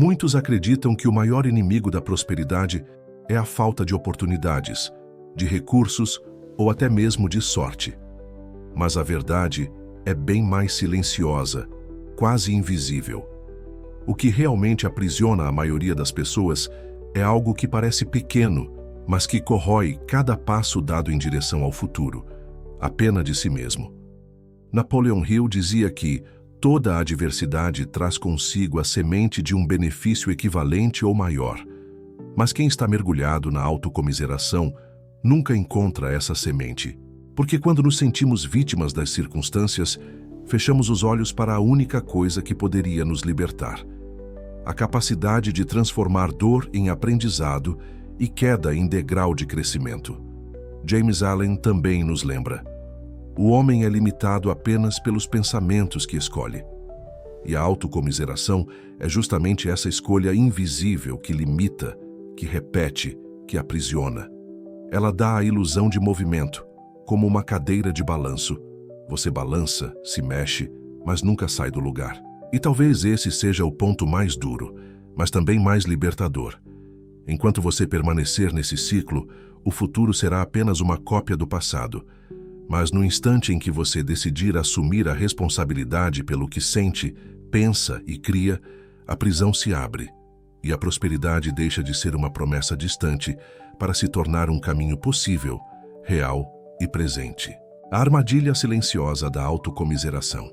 Muitos acreditam que o maior inimigo da prosperidade é a falta de oportunidades, de recursos ou até mesmo de sorte. Mas a verdade é bem mais silenciosa, quase invisível. O que realmente aprisiona a maioria das pessoas é algo que parece pequeno, mas que corrói cada passo dado em direção ao futuro, a pena de si mesmo. Napoleon Hill dizia que toda adversidade traz consigo a semente de um benefício equivalente ou maior, mas quem está mergulhado na autocomiseração nunca encontra essa semente, porque quando nos sentimos vítimas das circunstâncias, fechamos os olhos para a única coisa que poderia nos libertar: a capacidade de transformar dor em aprendizado e queda em degrau de crescimento. James Allen também nos lembra: o homem é limitado apenas pelos pensamentos que escolhe. E a autocomiseração é justamente essa escolha invisível que limita, que repete, que aprisiona. Ela dá a ilusão de movimento, como uma cadeira de balanço. Você balança, se mexe, mas nunca sai do lugar. E talvez esse seja o ponto mais duro, mas também mais libertador. Enquanto você permanecer nesse ciclo, o futuro será apenas uma cópia do passado. Mas no instante em que você decidir assumir a responsabilidade pelo que sente, pensa e cria, a prisão se abre, e a prosperidade deixa de ser uma promessa distante para se tornar um caminho possível, real e presente. A armadilha silenciosa da autocomiseração.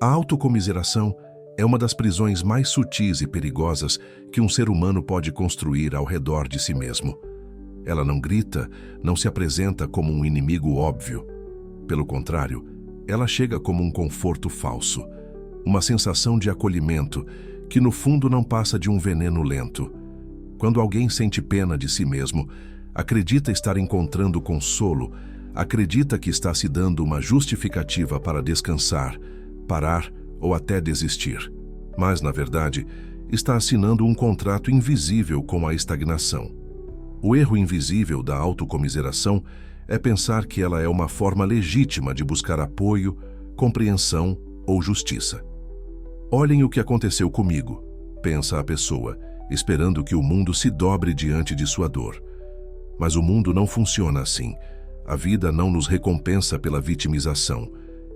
A autocomiseração é uma das prisões mais sutis e perigosas que um ser humano pode construir ao redor de si mesmo. Ela não grita, não se apresenta como um inimigo óbvio. Pelo contrário, ela chega como um conforto falso, uma sensação de acolhimento que no fundo não passa de um veneno lento. Quando alguém sente pena de si mesmo, acredita estar encontrando consolo, acredita que está se dando uma justificativa para descansar, parar ou até desistir. Mas, na verdade, está assinando um contrato invisível com a estagnação. O erro invisível da autocomiseração é pensar que ela é uma forma legítima de buscar apoio, compreensão ou justiça. Olhem o que aconteceu comigo, pensa a pessoa, esperando que o mundo se dobre diante de sua dor. Mas o mundo não funciona assim. A vida não nos recompensa pela vitimização.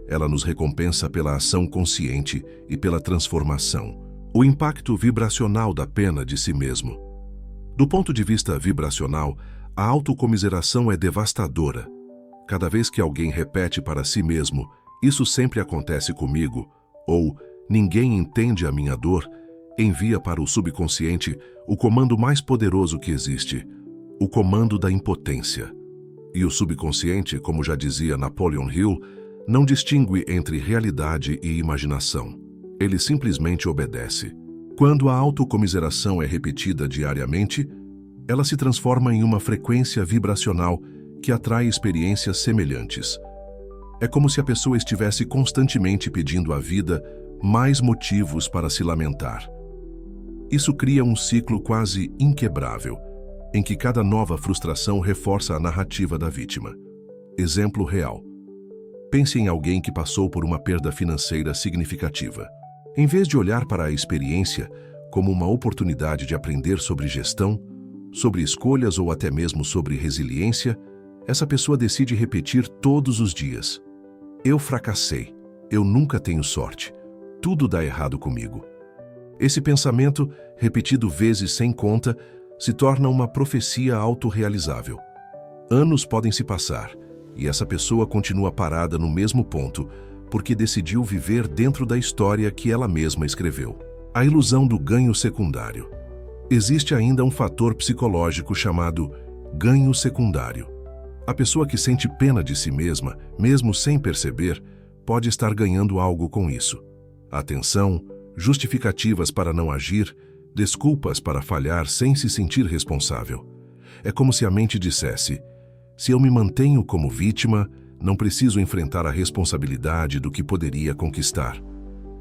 Ela nos recompensa pela ação consciente e pela transformação. O impacto vibracional da pena de si mesmo. Do ponto de vista vibracional, a autocomiseração é devastadora. Cada vez que alguém repete para si mesmo, "Isso sempre acontece comigo", ou "Ninguém entende a minha dor", envia para o subconsciente o comando mais poderoso que existe, o comando da impotência. E o subconsciente, como já dizia Napoleon Hill, não distingue entre realidade e imaginação. Ele simplesmente obedece. Quando a autocomiseração é repetida diariamente, ela se transforma em uma frequência vibracional que atrai experiências semelhantes. É como se a pessoa estivesse constantemente pedindo à vida mais motivos para se lamentar. Isso cria um ciclo quase inquebrável, em que cada nova frustração reforça a narrativa da vítima. Exemplo real. Pense em alguém que passou por uma perda financeira significativa. Em vez de olhar para a experiência como uma oportunidade de aprender sobre gestão, sobre escolhas ou até mesmo sobre resiliência, essa pessoa decide repetir todos os dias: "Eu fracassei, eu nunca tenho sorte, tudo dá errado comigo". Esse pensamento, repetido vezes sem conta, se torna uma profecia autorrealizável. Anos podem se passar, e essa pessoa continua parada no mesmo ponto, porque decidiu viver dentro da história que ela mesma escreveu. A ilusão do ganho secundário. Existe ainda um fator psicológico chamado ganho secundário. A pessoa que sente pena de si mesma, mesmo sem perceber, pode estar ganhando algo com isso. Atenção, justificativas para não agir, desculpas para falhar sem se sentir responsável. É como se a mente dissesse: "Se eu me mantenho como vítima, não preciso enfrentar a responsabilidade do que poderia conquistar".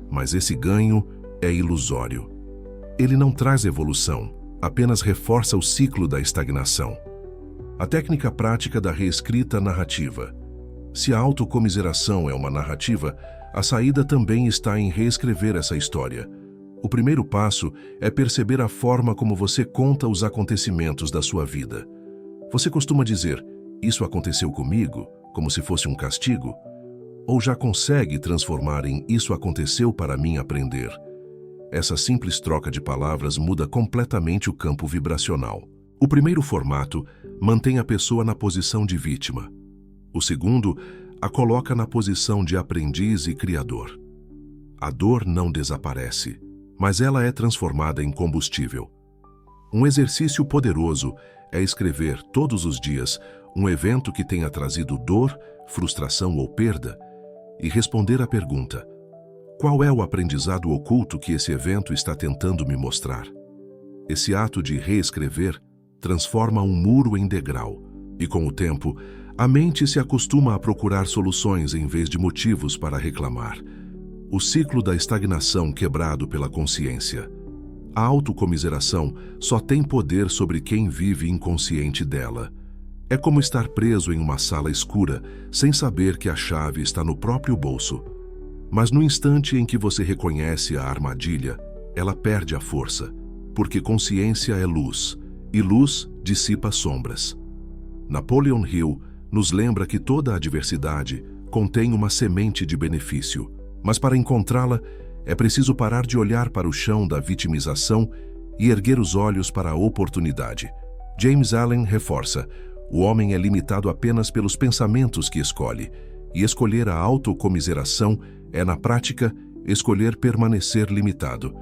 Mas esse ganho é ilusório. Ele não traz evolução, apenas reforça o ciclo da estagnação. A técnica prática da reescrita narrativa. Se a autocomiseração é uma narrativa, a saída também está em reescrever essa história. O primeiro passo é perceber a forma como você conta os acontecimentos da sua vida. Você costuma dizer, isso aconteceu comigo, como se fosse um castigo? Ou já consegue transformar em isso aconteceu para mim aprender? Essa simples troca de palavras muda completamente o campo vibracional. O primeiro formato mantém a pessoa na posição de vítima. O segundo a coloca na posição de aprendiz e criador. A dor não desaparece, mas ela é transformada em combustível. Um exercício poderoso é escrever todos os dias um evento que tenha trazido dor, frustração ou perda e responder à pergunta: qual é o aprendizado oculto que esse evento está tentando me mostrar? Esse ato de reescrever transforma um muro em degrau e, com o tempo, a mente se acostuma a procurar soluções em vez de motivos para reclamar. O ciclo da estagnação quebrado pela consciência. A autocomiseração só tem poder sobre quem vive inconsciente dela. É como estar preso em uma sala escura, sem saber que a chave está no próprio bolso. Mas no instante em que você reconhece a armadilha, ela perde a força, porque consciência é luz, e luz dissipa sombras. Napoleon Hill nos lembra que toda adversidade contém uma semente de benefício, mas para encontrá-la, é preciso parar de olhar para o chão da vitimização e erguer os olhos para a oportunidade. James Allen reforça: o homem é limitado apenas pelos pensamentos que escolhe, e escolher a autocomiseração é, na prática, escolher permanecer limitado.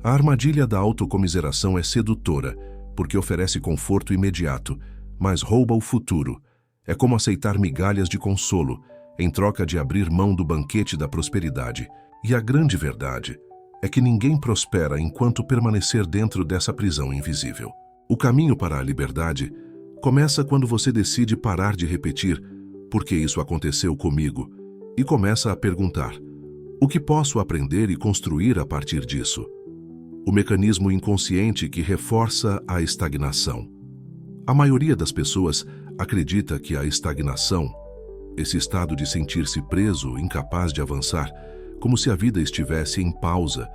A armadilha da autocomiseração é sedutora, porque oferece conforto imediato, mas rouba o futuro. É como aceitar migalhas de consolo, em troca de abrir mão do banquete da prosperidade. E a grande verdade é que ninguém prospera enquanto permanecer dentro dessa prisão invisível. O caminho para a liberdade começa quando você decide parar de repetir "por que isso aconteceu comigo?" e começa a perguntar: o que posso aprender e construir a partir disso? O mecanismo inconsciente que reforça a estagnação. A maioria das pessoas acredita que a estagnação, esse estado de sentir-se preso, incapaz de avançar, como se a vida estivesse em pausa,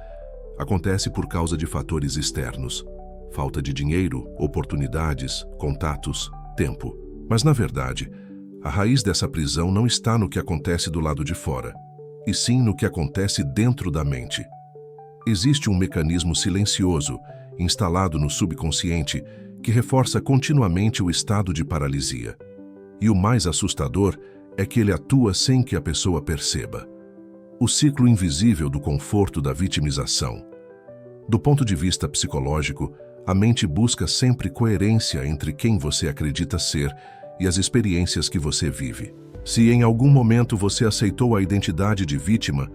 acontece por causa de fatores externos. Falta de dinheiro, oportunidades, contatos, tempo. Mas, na verdade, a raiz dessa prisão não está no que acontece do lado de fora, e sim no que acontece dentro da mente. Existe um mecanismo silencioso, instalado no subconsciente, que reforça continuamente o estado de paralisia. E o mais assustador é que ele atua sem que a pessoa perceba. O ciclo invisível do conforto da vitimização. Do ponto de vista psicológico, a mente busca sempre coerência entre quem você acredita ser e as experiências que você vive. Se em algum momento você aceitou a identidade de vítima,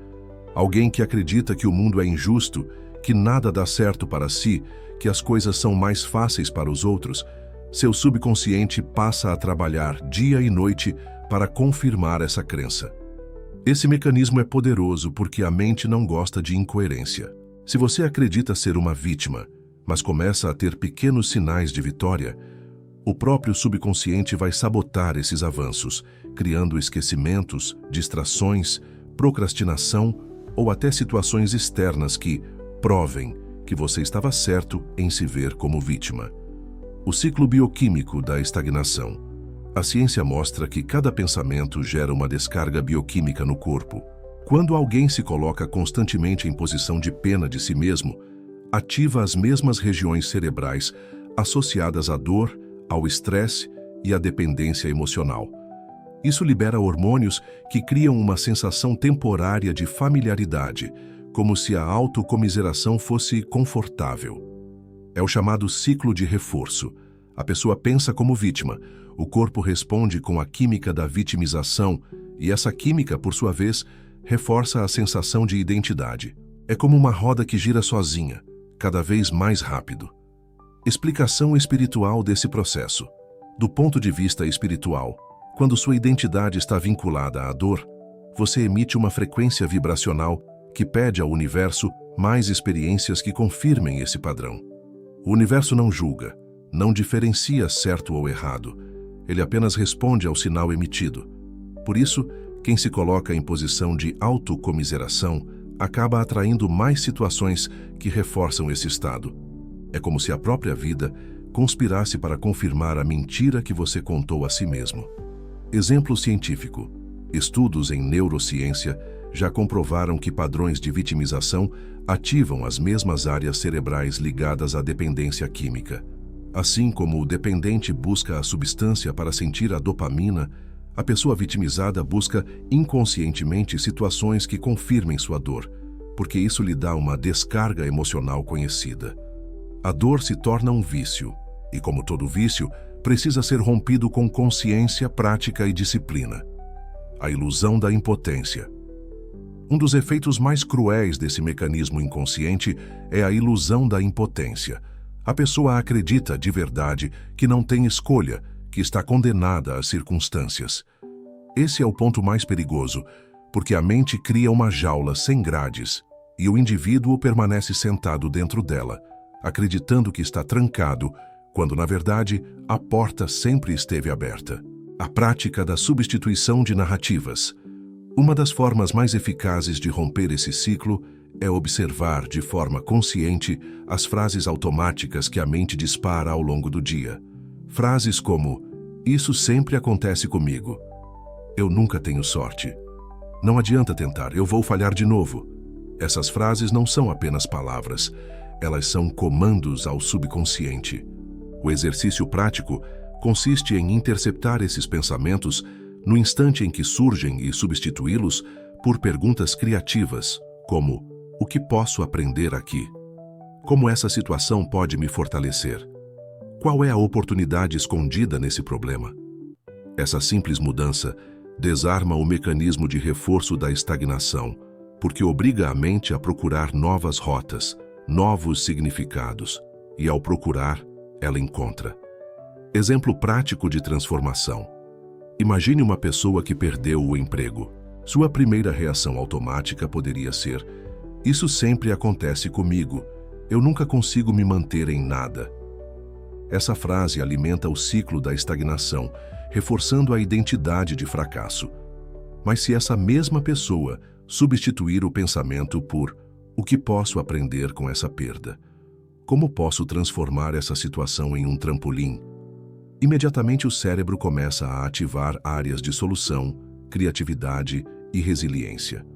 alguém que acredita que o mundo é injusto, que nada dá certo para si, que as coisas são mais fáceis para os outros, seu subconsciente passa a trabalhar dia e noite para confirmar essa crença. Esse mecanismo é poderoso porque a mente não gosta de incoerência. Se você acredita ser uma vítima, mas começa a ter pequenos sinais de vitória, o próprio subconsciente vai sabotar esses avanços, criando esquecimentos, distrações, procrastinação ou até situações externas que provem que você estava certo em se ver como vítima. O ciclo bioquímico da estagnação. A ciência mostra que cada pensamento gera uma descarga bioquímica no corpo. Quando alguém se coloca constantemente em posição de pena de si mesmo, ativa as mesmas regiões cerebrais associadas à dor, ao estresse e à dependência emocional. Isso libera hormônios que criam uma sensação temporária de familiaridade, como se a autocomiseração fosse confortável. É o chamado ciclo de reforço. A pessoa pensa como vítima, o corpo responde com a química da vitimização e essa química, por sua vez, reforça a sensação de identidade. É como uma roda que gira sozinha, cada vez mais rápido. Explicação espiritual desse processo. Do ponto de vista espiritual, quando sua identidade está vinculada à dor, você emite uma frequência vibracional que pede ao universo mais experiências que confirmem esse padrão. O universo não julga, não diferencia certo ou errado. Ele apenas responde ao sinal emitido. Por isso, quem se coloca em posição de autocomiseração acaba atraindo mais situações que reforçam esse estado. É como se a própria vida conspirasse para confirmar a mentira que você contou a si mesmo. Exemplo científico. Estudos em neurociência já comprovaram que padrões de vitimização ativam as mesmas áreas cerebrais ligadas à dependência química. Assim como o dependente busca a substância para sentir a dopamina, a pessoa vitimizada busca inconscientemente situações que confirmem sua dor, porque isso lhe dá uma descarga emocional conhecida. A dor se torna um vício, e como todo vício, precisa ser rompido com consciência, prática e disciplina. A ilusão da impotência. Um dos efeitos mais cruéis desse mecanismo inconsciente é a ilusão da impotência. A pessoa acredita de verdade que não tem escolha, que está condenada às circunstâncias. Esse é o ponto mais perigoso, porque a mente cria uma jaula sem grades e o indivíduo permanece sentado dentro dela, acreditando que está trancado, quando na verdade a porta sempre esteve aberta. A prática da substituição de narrativas. Uma das formas mais eficazes de romper esse ciclo é observar de forma consciente as frases automáticas que a mente dispara ao longo do dia. Frases como: "Isso sempre acontece comigo", "Eu nunca tenho sorte", "Não adianta tentar, eu vou falhar de novo". Essas frases não são apenas palavras, elas são comandos ao subconsciente. O exercício prático consiste em interceptar esses pensamentos no instante em que surgem e substituí-los por perguntas criativas, como: "O que posso aprender aqui? Como essa situação pode me fortalecer? Qual é a oportunidade escondida nesse problema?" Essa simples mudança desarma o mecanismo de reforço da estagnação, porque obriga a mente a procurar novas rotas, novos significados, e ao procurar, ela encontra. Exemplo prático de transformação. Imagine uma pessoa que perdeu o emprego. Sua primeira reação automática poderia ser: "Isso sempre acontece comigo, eu nunca consigo me manter em nada". Essa frase alimenta o ciclo da estagnação, reforçando a identidade de fracasso. Mas se essa mesma pessoa substituir o pensamento por: "O que posso aprender com essa perda? Como posso transformar essa situação em um trampolim?", imediatamente o cérebro começa a ativar áreas de solução, criatividade e resiliência.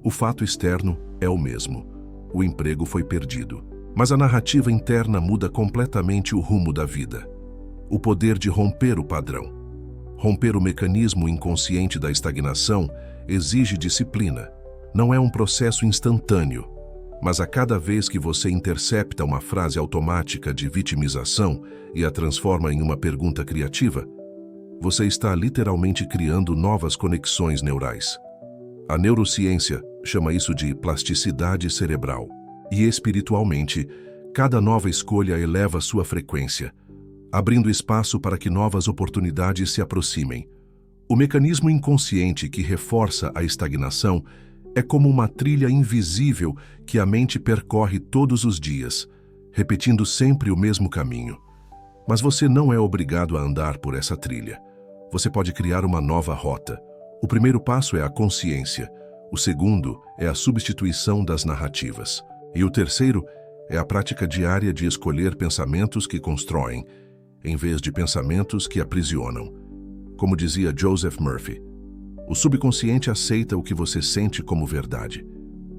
O fato externo é o mesmo. O emprego foi perdido. Mas a narrativa interna muda completamente o rumo da vida. O poder de romper o padrão. Romper o mecanismo inconsciente da estagnação exige disciplina. Não é um processo instantâneo, mas a cada vez que você intercepta uma frase automática de vitimização e a transforma em uma pergunta criativa, você está literalmente criando novas conexões neurais. A neurociência chama isso de plasticidade cerebral. E espiritualmente, cada nova escolha eleva sua frequência, abrindo espaço para que novas oportunidades se aproximem. O mecanismo inconsciente que reforça a estagnação é como uma trilha invisível que a mente percorre todos os dias, repetindo sempre o mesmo caminho. Mas você não é obrigado a andar por essa trilha. Você pode criar uma nova rota. O primeiro passo é a consciência, o segundo é a substituição das narrativas. E o terceiro é a prática diária de escolher pensamentos que constroem, em vez de pensamentos que aprisionam. Como dizia Joseph Murphy, o subconsciente aceita o que você sente como verdade.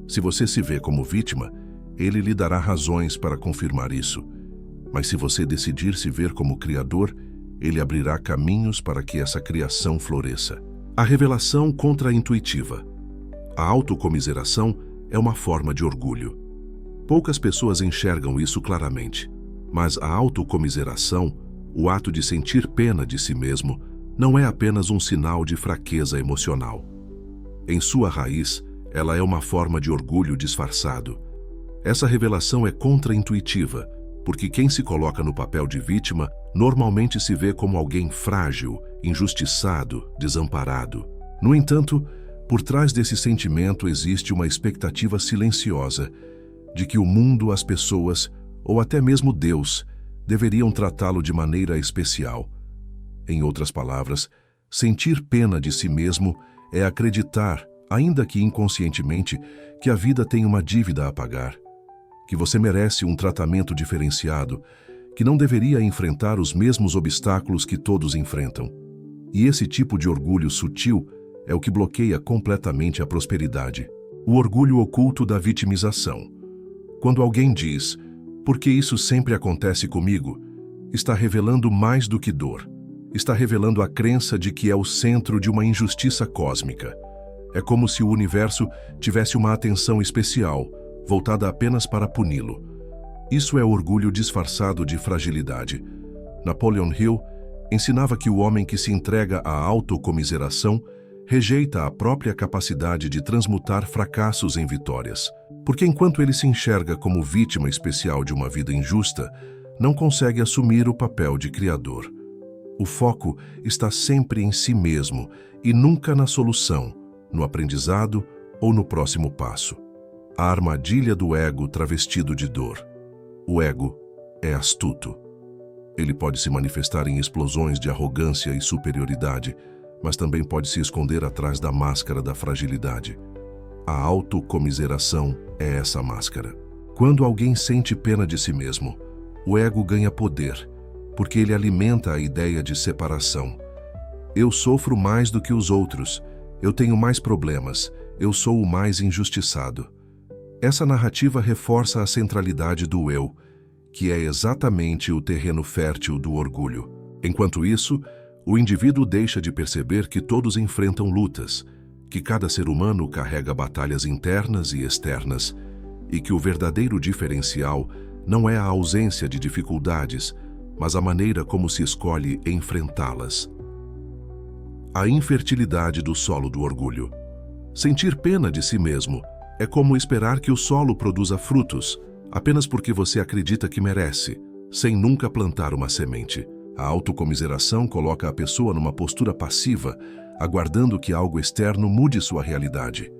Se você se vê como vítima, ele lhe dará razões para confirmar isso. Mas se você decidir se ver como criador, ele abrirá caminhos para que essa criação floresça. A revelação contra-intuitiva. A autocomiseração é uma forma de orgulho. Poucas pessoas enxergam isso claramente, mas a autocomiseração, o ato de sentir pena de si mesmo, não é apenas um sinal de fraqueza emocional. Em sua raiz, ela é uma forma de orgulho disfarçado. Essa revelação é contra-intuitiva, porque quem se coloca no papel de vítima normalmente se vê como alguém frágil, injustiçado, desamparado. No entanto, por trás desse sentimento existe uma expectativa silenciosa de que o mundo, as pessoas, ou até mesmo Deus, deveriam tratá-lo de maneira especial. Em outras palavras, sentir pena de si mesmo é acreditar, ainda que inconscientemente, que a vida tem uma dívida a pagar, que você merece um tratamento diferenciado, que não deveria enfrentar os mesmos obstáculos que todos enfrentam. E esse tipo de orgulho sutil é o que bloqueia completamente a prosperidade. O orgulho oculto da vitimização. Quando alguém diz, "por que isso sempre acontece comigo?", está revelando mais do que dor. Está revelando a crença de que é o centro de uma injustiça cósmica. É como se o universo tivesse uma atenção especial, voltada apenas para puni-lo. Isso é orgulho disfarçado de fragilidade. Napoleon Hill ensinava que o homem que se entrega à autocomiseração rejeita a própria capacidade de transmutar fracassos em vitórias. Porque enquanto ele se enxerga como vítima especial de uma vida injusta, não consegue assumir o papel de criador. O foco está sempre em si mesmo e nunca na solução, no aprendizado ou no próximo passo. A armadilha do ego travestido de dor. O ego é astuto. Ele pode se manifestar em explosões de arrogância e superioridade, mas também pode se esconder atrás da máscara da fragilidade. A autocomiseração é essa máscara. Quando alguém sente pena de si mesmo, o ego ganha poder, porque ele alimenta a ideia de separação. Eu sofro mais do que os outros, eu tenho mais problemas, eu sou o mais injustiçado. Essa narrativa reforça a centralidade do eu, que é exatamente o terreno fértil do orgulho. Enquanto isso, o indivíduo deixa de perceber que todos enfrentam lutas, que cada ser humano carrega batalhas internas e externas, e que o verdadeiro diferencial não é a ausência de dificuldades, mas a maneira como se escolhe enfrentá-las. A infertilidade do solo do orgulho. Sentir pena de si mesmo é como esperar que o solo produza frutos, apenas porque você acredita que merece, sem nunca plantar uma semente. A autocomiseração coloca a pessoa numa postura passiva, aguardando que algo externo mude sua realidade.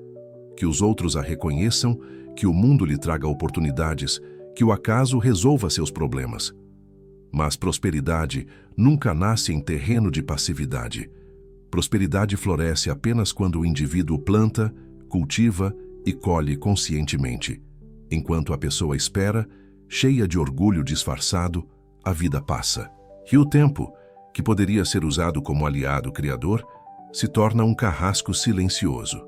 Que os outros a reconheçam, que o mundo lhe traga oportunidades, que o acaso resolva seus problemas. Mas prosperidade nunca nasce em terreno de passividade. Prosperidade floresce apenas quando o indivíduo planta, cultiva e colhe conscientemente. Enquanto a pessoa espera, cheia de orgulho disfarçado, a vida passa. E o tempo, que poderia ser usado como aliado criador, se torna um carrasco silencioso.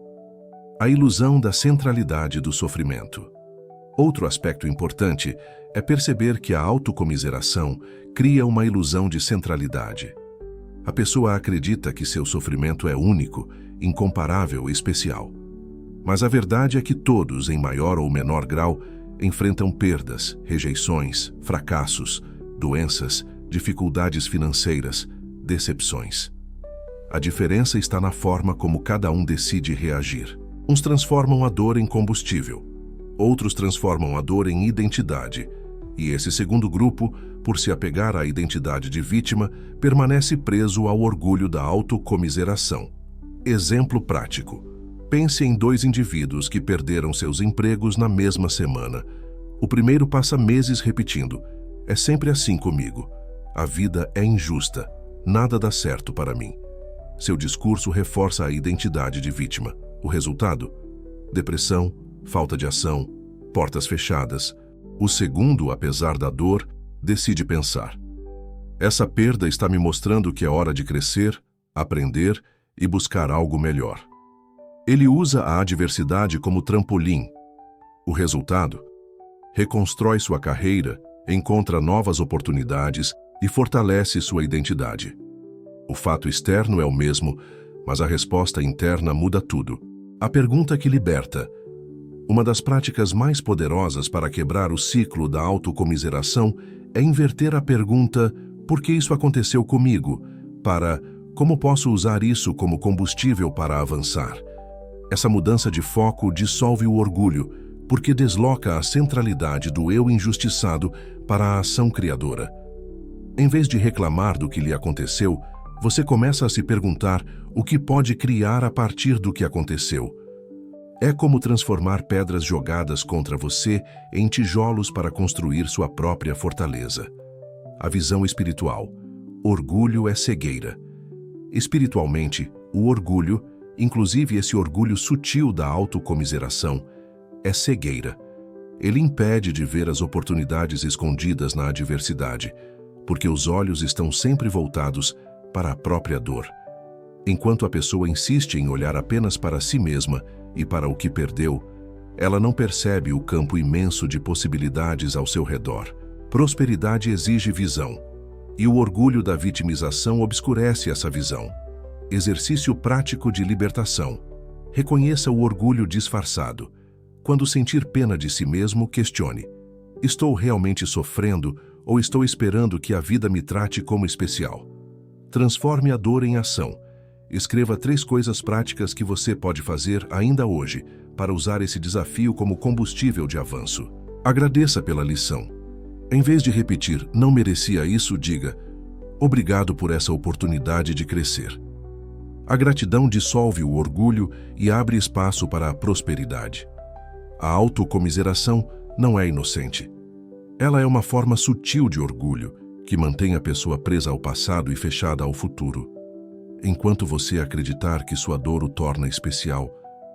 A ilusão da centralidade do sofrimento. Outro aspecto importante é perceber que a autocomiseração cria uma ilusão de centralidade. A pessoa acredita que seu sofrimento é único, incomparável e especial. Mas a verdade é que todos, em maior ou menor grau, enfrentam perdas, rejeições, fracassos, doenças, dificuldades financeiras, decepções. A diferença está na forma como cada um decide reagir. Uns transformam a dor em combustível, outros transformam a dor em identidade, e esse segundo grupo, por se apegar à identidade de vítima, permanece preso ao orgulho da autocomiseração. Exemplo prático. Pense em dois indivíduos que perderam seus empregos na mesma semana. O primeiro passa meses repetindo: "É sempre assim comigo. A vida é injusta. Nada dá certo para mim." Seu discurso reforça a identidade de vítima. O resultado? Depressão, falta de ação, portas fechadas. O segundo, apesar da dor, decide pensar: "Essa perda está me mostrando que é hora de crescer, aprender e buscar algo melhor." Ele usa a adversidade como trampolim. O resultado? Reconstrói sua carreira, encontra novas oportunidades e fortalece sua identidade. O fato externo é o mesmo, mas a resposta interna muda tudo. A pergunta que liberta. Uma das práticas mais poderosas para quebrar o ciclo da autocomiseração é inverter a pergunta "por que isso aconteceu comigo?" para "como posso usar isso como combustível para avançar?" Essa mudança de foco dissolve o orgulho, porque desloca a centralidade do eu injustiçado para a ação criadora. Em vez de reclamar do que lhe aconteceu, você começa a se perguntar o que pode criar a partir do que aconteceu. É como transformar pedras jogadas contra você em tijolos para construir sua própria fortaleza. A visão espiritual. Orgulho é cegueira. Espiritualmente, o orgulho inclusive esse orgulho sutil da autocomiseração, é cegueira. Ele impede de ver as oportunidades escondidas na adversidade, porque os olhos estão sempre voltados para a própria dor. Enquanto a pessoa insiste em olhar apenas para si mesma e para o que perdeu, ela não percebe o campo imenso de possibilidades ao seu redor. Prosperidade exige visão, e o orgulho da vitimização obscurece essa visão. Exercício prático de libertação. Reconheça o orgulho disfarçado. Quando sentir pena de si mesmo, questione: estou realmente sofrendo ou estou esperando que a vida me trate como especial? Transforme a dor em ação. Escreva 3 coisas práticas que você pode fazer ainda hoje para usar esse desafio como combustível de avanço. Agradeça pela lição. Em vez de repetir "não merecia isso", diga "obrigado por essa oportunidade de crescer". A gratidão dissolve o orgulho e abre espaço para a prosperidade. A autocomiseração não é inocente. Ela é uma forma sutil de orgulho que mantém a pessoa presa ao passado e fechada ao futuro. Enquanto você acreditar que sua dor o torna especial,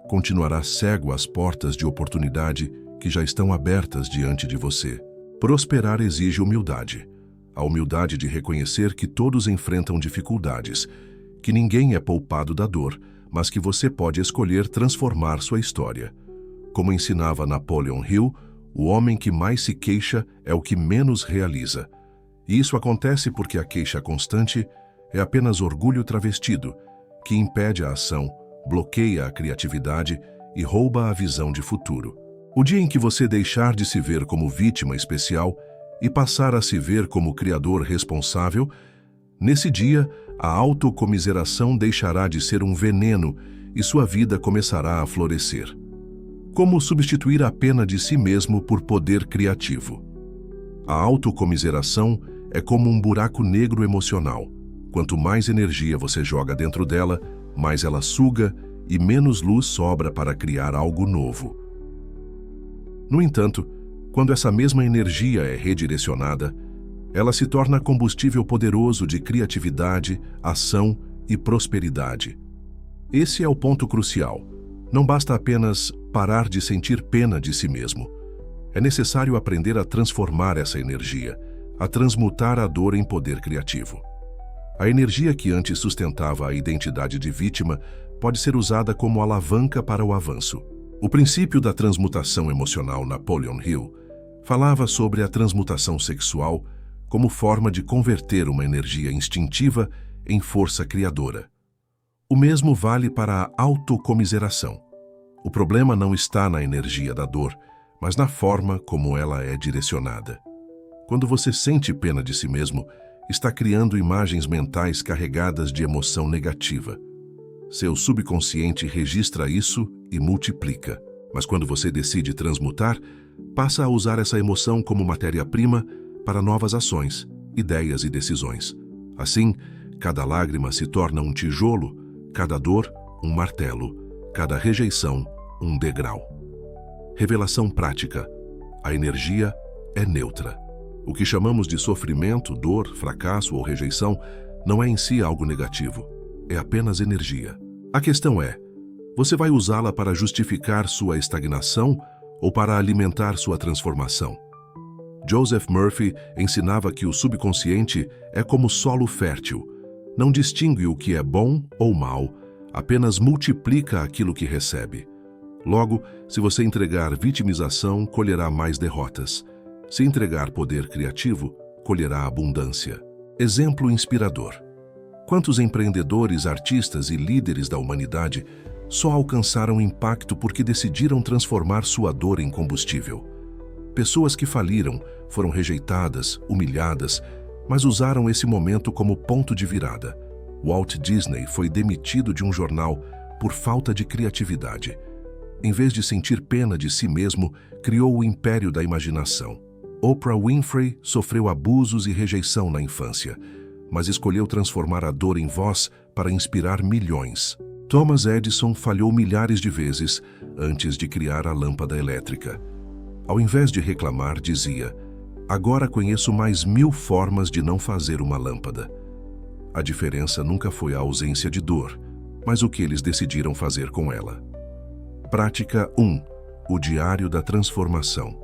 continuará cego às portas de oportunidade que já estão abertas diante de você. Prosperar exige humildade. A humildade de reconhecer que todos enfrentam dificuldades, que ninguém é poupado da dor, mas que você pode escolher transformar sua história. Como ensinava Napoleon Hill, o homem que mais se queixa é o que menos realiza. E isso acontece porque a queixa constante é apenas orgulho travestido, que impede a ação, bloqueia a criatividade e rouba a visão de futuro. O dia em que você deixar de se ver como vítima especial e passar a se ver como criador responsável, nesse dia, a autocomiseração deixará de ser um veneno e sua vida começará a florescer. Como substituir a pena de si mesmo por poder criativo? A autocomiseração é como um buraco negro emocional. Quanto mais energia você joga dentro dela, mais ela suga e menos luz sobra para criar algo novo. No entanto, quando essa mesma energia é redirecionada, ela se torna combustível poderoso de criatividade, ação e prosperidade. Esse é o ponto crucial. Não basta apenas parar de sentir pena de si mesmo. É necessário aprender a transformar essa energia, a transmutar a dor em poder criativo. A energia que antes sustentava a identidade de vítima pode ser usada como alavanca para o avanço. O princípio da transmutação emocional Napoleon Hill falava sobre a transmutação sexual como forma de converter uma energia instintiva em força criadora. O mesmo vale para a autocomiseração. O problema não está na energia da dor, mas na forma como ela é direcionada. Quando você sente pena de si mesmo, está criando imagens mentais carregadas de emoção negativa. Seu subconsciente registra isso e multiplica. Mas quando você decide transmutar, passa a usar essa emoção como matéria-prima para novas ações, ideias e decisões. Assim, cada lágrima se torna um tijolo, cada dor, um martelo, cada rejeição, um degrau. Revelação prática. A energia é neutra. O que chamamos de sofrimento, dor, fracasso ou rejeição não é em si algo negativo. É apenas energia. A questão é: você vai usá-la para justificar sua estagnação ou para alimentar sua transformação? Joseph Murphy ensinava que o subconsciente é como solo fértil. Não distingue o que é bom ou mal, apenas multiplica aquilo que recebe. Logo, se você entregar vitimização, colherá mais derrotas. Se entregar poder criativo, colherá abundância. Exemplo inspirador. Quantos empreendedores, artistas e líderes da humanidade só alcançaram impacto porque decidiram transformar sua dor em combustível? Pessoas que faliram, foram rejeitadas, humilhadas, mas usaram esse momento como ponto de virada. Walt Disney foi demitido de um jornal por falta de criatividade. Em vez de sentir pena de si mesmo, criou o império da imaginação. Oprah Winfrey sofreu abusos e rejeição na infância, mas escolheu transformar a dor em voz para inspirar milhões. Thomas Edison falhou milhares de vezes antes de criar a lâmpada elétrica. Ao invés de reclamar, dizia: "Agora conheço mais 1000 formas de não fazer uma lâmpada." A diferença nunca foi a ausência de dor, mas o que eles decidiram fazer com ela. Prática 1. O Diário da Transformação.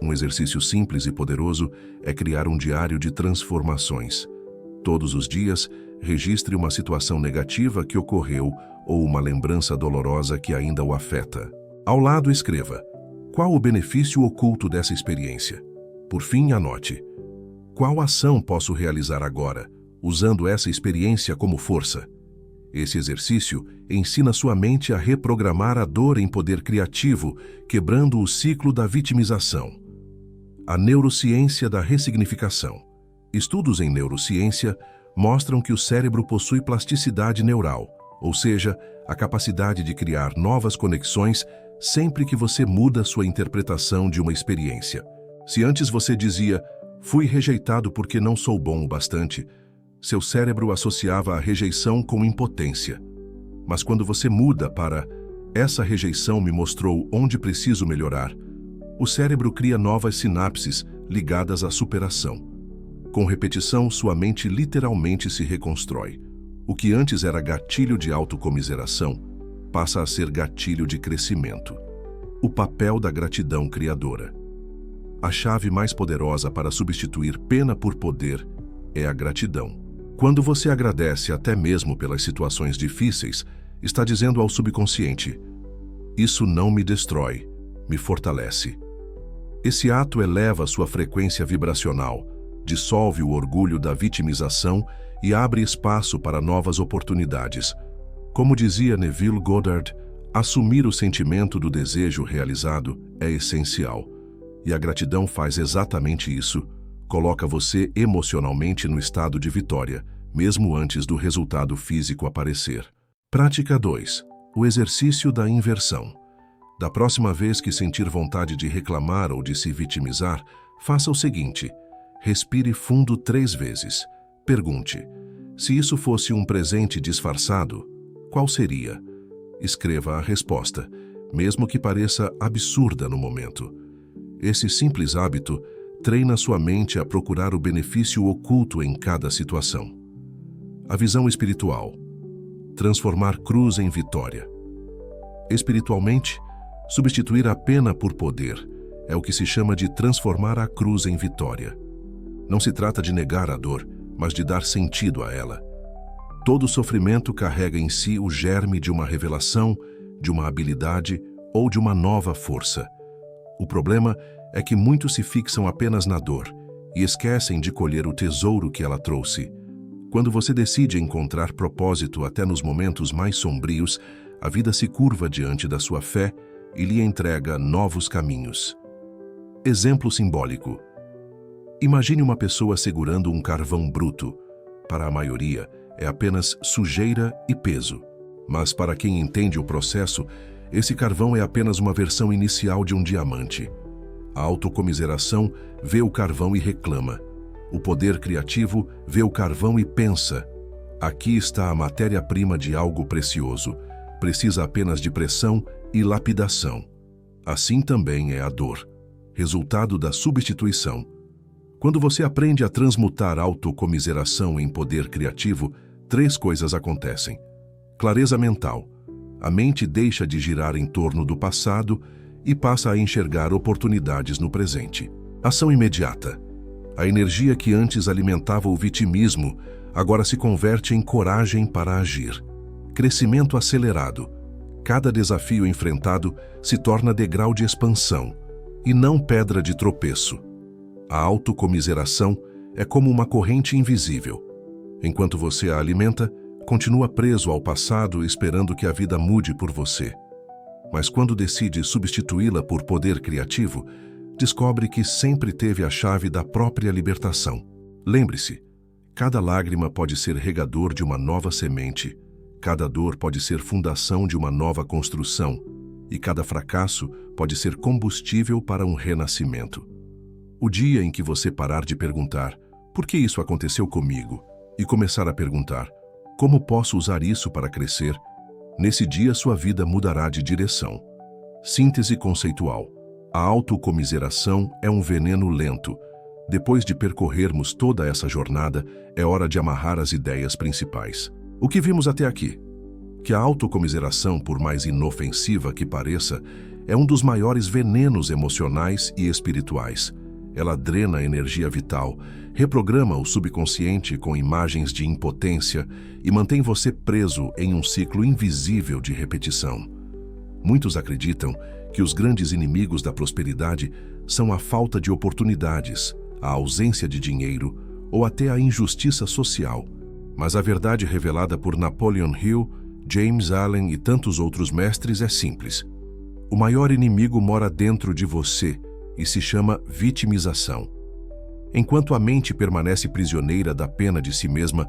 Um exercício simples e poderoso é criar um diário de transformações. Todos os dias, registre uma situação negativa que ocorreu ou uma lembrança dolorosa que ainda o afeta. Ao lado, escreva: qual o benefício oculto dessa experiência? Por fim, anote: qual ação posso realizar agora, usando essa experiência como força? Esse exercício ensina sua mente a reprogramar a dor em poder criativo, quebrando o ciclo da vitimização. A neurociência da ressignificação. Estudos em neurociência mostram que o cérebro possui plasticidade neural, ou seja, a capacidade de criar novas conexões sempre que você muda sua interpretação de uma experiência. Se antes você dizia, fui rejeitado porque não sou bom o bastante, seu cérebro associava a rejeição com impotência. Mas quando você muda para, essa rejeição me mostrou onde preciso melhorar, o cérebro cria novas sinapses ligadas à superação. Com repetição, sua mente literalmente se reconstrói. O que antes era gatilho de autocomiseração, passa a ser gatilho de crescimento. O papel da gratidão criadora. A chave mais poderosa para substituir pena por poder é a gratidão. Quando você agradece até mesmo pelas situações difíceis, está dizendo ao subconsciente: isso não me destrói, me fortalece. Esse ato eleva sua frequência vibracional, dissolve o orgulho da vitimização e abre espaço para novas oportunidades. Como dizia Neville Goddard, assumir o sentimento do desejo realizado é essencial. E a gratidão faz exatamente isso. Coloca você emocionalmente no estado de vitória, mesmo antes do resultado físico aparecer. Prática 2. O exercício da inversão. Da próxima vez que sentir vontade de reclamar ou de se vitimizar, faça o seguinte: respire fundo 3 vezes. Pergunte: se isso fosse um presente disfarçado, qual seria? Escreva a resposta, mesmo que pareça absurda no momento. Esse simples hábito treina sua mente a procurar o benefício oculto em cada situação. A visão espiritual. Transformar cruz em vitória. Espiritualmente, substituir a pena por poder é o que se chama de transformar a cruz em vitória. Não se trata de negar a dor, mas de dar sentido a ela. Todo sofrimento carrega em si o germe de uma revelação, de uma habilidade ou de uma nova força. O problema é que muitos se fixam apenas na dor e esquecem de colher o tesouro que ela trouxe. Quando você decide encontrar propósito até nos momentos mais sombrios, a vida se curva diante da sua fé e lhe entrega novos caminhos. Exemplo simbólico. Imagine uma pessoa segurando um carvão bruto. Para a maioria, é apenas sujeira e peso. Mas para quem entende o processo, esse carvão é apenas uma versão inicial de um diamante. A autocomiseração vê o carvão e reclama. O poder criativo vê o carvão e pensa: aqui está a matéria-prima de algo precioso. Precisa apenas de pressão e lapidação. Assim também é a dor, resultado da substituição. Quando você aprende a transmutar autocomiseração em poder criativo, 3 coisas acontecem. Clareza mental. A mente deixa de girar em torno do passado e passa a enxergar oportunidades no presente. Ação imediata. A energia que antes alimentava o vitimismo agora se converte em coragem para agir. Crescimento acelerado. Cada desafio enfrentado se torna degrau de expansão e não pedra de tropeço. A autocomiseração é como uma corrente invisível. Enquanto você a alimenta, continua preso ao passado esperando que a vida mude por você. Mas quando decide substituí-la por poder criativo, descobre que sempre teve a chave da própria libertação. Lembre-se, cada lágrima pode ser regador de uma nova semente, cada dor pode ser fundação de uma nova construção, e cada fracasso pode ser combustível para um renascimento. O dia em que você parar de perguntar por que isso aconteceu comigo e começar a perguntar como posso usar isso para crescer, nesse dia sua vida mudará de direção. Síntese conceitual. A autocomiseração é um veneno lento. Depois de percorrermos toda essa jornada, é hora de amarrar as ideias principais. O que vimos até aqui? que a autocomiseração, por mais inofensiva que pareça, é um dos maiores venenos emocionais e espirituais. Ela drena a energia vital, reprograma o subconsciente com imagens de impotência e mantém você preso em um ciclo invisível de repetição. Muitos acreditam que os grandes inimigos da prosperidade são a falta de oportunidades, a ausência de dinheiro ou até a injustiça social. Mas a verdade revelada por Napoleon Hill, James Allen e tantos outros mestres é simples. O maior inimigo mora dentro de você e se chama vitimização. Enquanto a mente permanece prisioneira da pena de si mesma,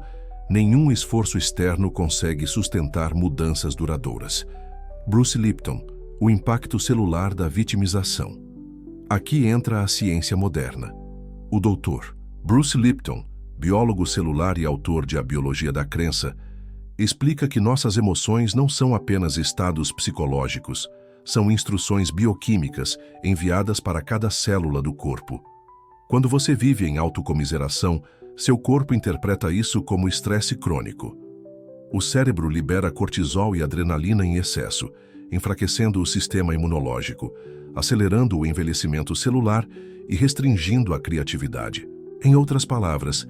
nenhum esforço externo consegue sustentar mudanças duradouras. Bruce Lipton, o impacto celular da vitimização. Aqui entra a ciência moderna. O Dr. Bruce Lipton, biólogo celular e autor de A Biologia da Crença, explica que nossas emoções não são apenas estados psicológicos, são instruções bioquímicas enviadas para cada célula do corpo. Quando você vive em autocomiseração, seu corpo interpreta isso como estresse crônico. O cérebro libera cortisol e adrenalina em excesso, enfraquecendo o sistema imunológico, acelerando o envelhecimento celular e restringindo a criatividade. Em outras palavras,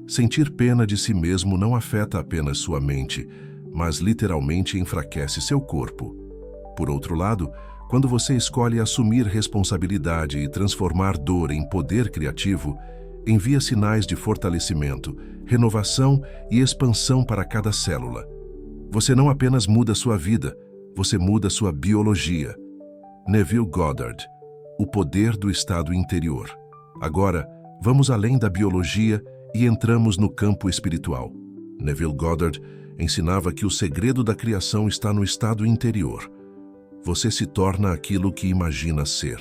sentir pena de si mesmo não afeta apenas sua mente, mas literalmente enfraquece seu corpo. Por outro lado, quando você escolhe assumir responsabilidade e transformar dor em poder criativo, envia sinais de fortalecimento, renovação e expansão para cada célula. Você não apenas muda sua vida, você muda sua biologia. Neville Goddard, O Poder do Estado Interior. Agora, vamos além da biologia e entramos no campo espiritual. Neville Goddard ensinava que o segredo da criação está no estado interior. Você se torna aquilo que imagina ser.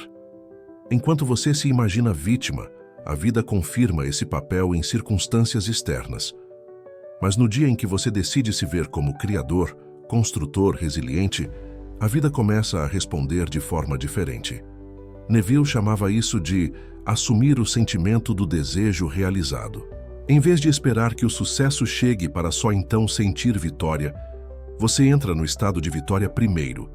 Enquanto você se imagina vítima, a vida confirma esse papel em circunstâncias externas. Mas no dia em que você decide se ver como criador, construtor resiliente, a vida começa a responder de forma diferente. Neville chamava isso de assumir o sentimento do desejo realizado. Em vez de esperar que o sucesso chegue para só então sentir vitória, você entra no estado de vitória primeiro,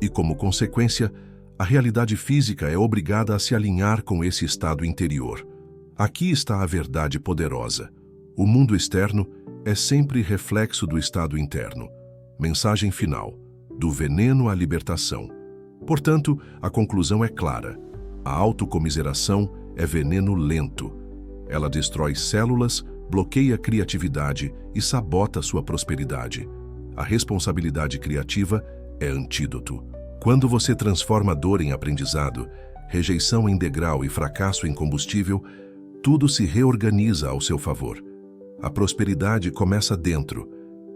e como consequência, a realidade física é obrigada a se alinhar com esse estado interior. Aqui está a verdade poderosa. O mundo externo é sempre reflexo do estado interno. Mensagem final: do veneno à libertação. Portanto, a conclusão é clara. A autocomiseração é veneno lento. Ela destrói células, bloqueia a criatividade e sabota sua prosperidade. A responsabilidade criativa é antídoto. Quando você transforma dor em aprendizado, rejeição em degrau e fracasso em combustível, tudo se reorganiza ao seu favor. A prosperidade começa dentro,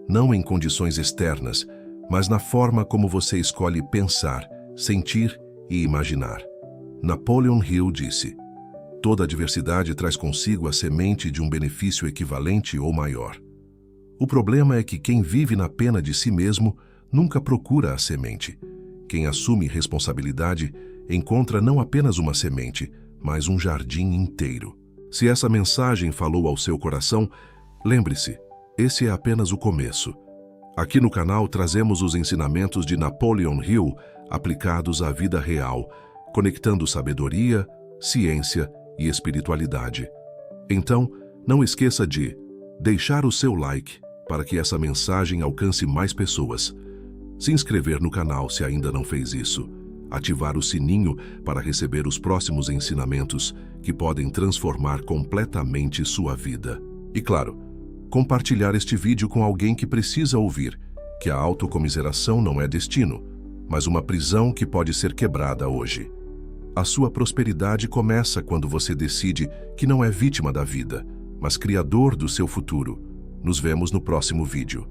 não em condições externas, mas na forma como você escolhe pensar, sentir e imaginar. Napoleon Hill disse: toda adversidade traz consigo a semente de um benefício equivalente ou maior. O problema é que quem vive na pena de si mesmo nunca procura a semente. Quem assume responsabilidade encontra não apenas uma semente, mas um jardim inteiro. Se essa mensagem falou ao seu coração, lembre-se, esse é apenas o começo. Aqui no canal trazemos os ensinamentos de Napoleon Hill aplicados à vida real, conectando sabedoria, ciência e espiritualidade. Então, não esqueça de deixar o seu like para que essa mensagem alcance mais pessoas, se inscrever no canal se ainda não fez isso, ativar o sininho para receber os próximos ensinamentos que podem transformar completamente sua vida. E claro, compartilhar este vídeo com alguém que precisa ouvir que a autocomiseração não é destino, mas uma prisão que pode ser quebrada hoje. A sua prosperidade começa quando você decide que não é vítima da vida, mas criador do seu futuro. Nos vemos no próximo vídeo.